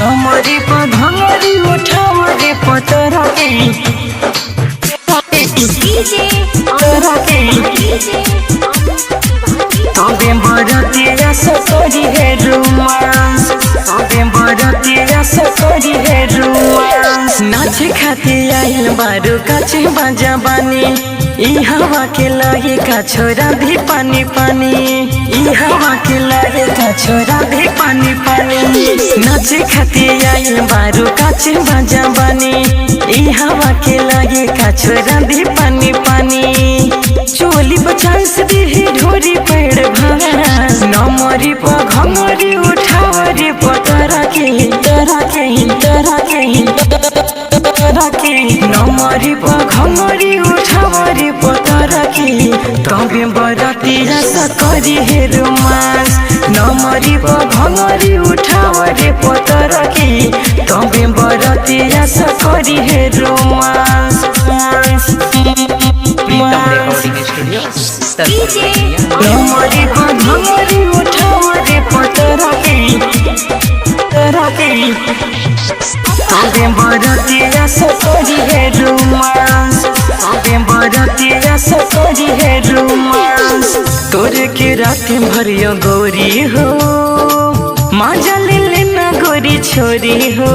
नमरी पधमरी उठाव रे पतरा के तबे बरतिया सकरी है रोमांस तबे बरतिया सकरी है रोमांस नाचे खाते आइल बारू काचे बाजा बानी ई हवा के लगे का छोरा भी पानी पानी ई हवा के लगे का छोरा भी पानी पानी नाचे खाते आइल बारू काचे बाजा बानी ई हवा के लगे का छोरा भी पानी पानी चोली बचांस दी ढोरी पेड़ भास नमरी पघमरी उठावरी पतरा के नमरी पघमरी उठावरी पतरा के तबे बरतिया सकरी हे रोमांस नमरी पघमरी उठावरी पतरा के तबे बरतिया सकरी हे रोमांस नमरी पघमरी उठावरी पतरा के तबे बरतिया सकरी है रोमांस तबे बरतिया सकरी है रोमांस तोरे के रात भरियो गोरी हो मजा ले लेना गोरी छोरी हो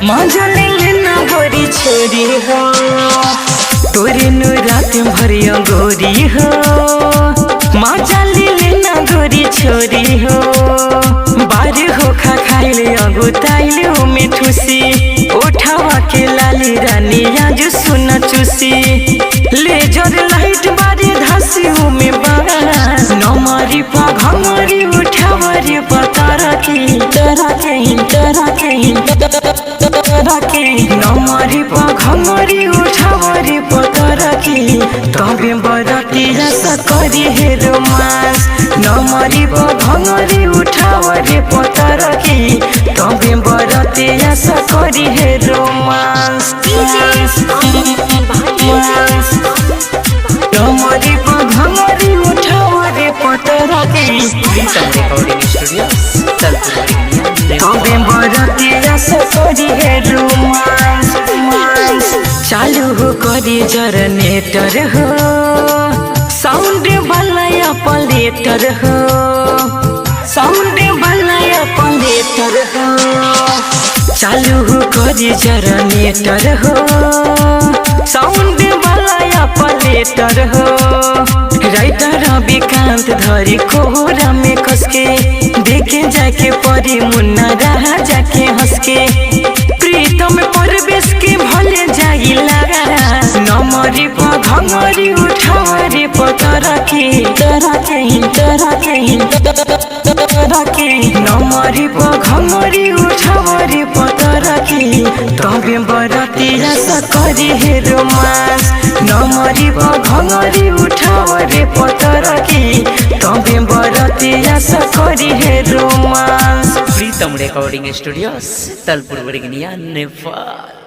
मजा ले लेना गोरी छोरी हो तोरे नु रात भरियो गोरी हो मजा ले लेना गोरी छोरी हो बार हो खा खाइले अगुताइले हो में ठुसी उठावा के लाली रानी आज सुन चुसी लेजर लाइट बारी धसी हो में बास नमरी पघमरी उठावरी पतरा के नमरी पघमरी उठावरी पतरा के तबे बरतिया सकरी हे रोमांस नमरी पघमरी उठावरी पतरा के तबे बरतिया सकरी हे रोमांस नमरी पघमरी उठावरी पतरा के तबे बरतिया सकरी है रोमांस चालू हो करी जनरेटर हो साउंड वाला प्लेटर हो साउंड वाला प्लेटर हो चालू हो करी जनरेटर हो साउंड वाला प्लेटर हो राइटर विकांत धरी कोहरा में कसके देखे जाके परी मुन्ना रहा जाके हंसके प्रीतम परवेश के भले जाई लगा नमरी पघमरी उठावरी पतरा के नमरी पघमरी उठावरी पतरा के तबे बरतिया सकरी हे रोमांस नमरी पघमरी उठावरी पतरा के तबे बरतिया सकरी हे रोमांस प्रीतम रिकॉर्डिंग स्टूडियो तलपुर बरगनिया नेपाल।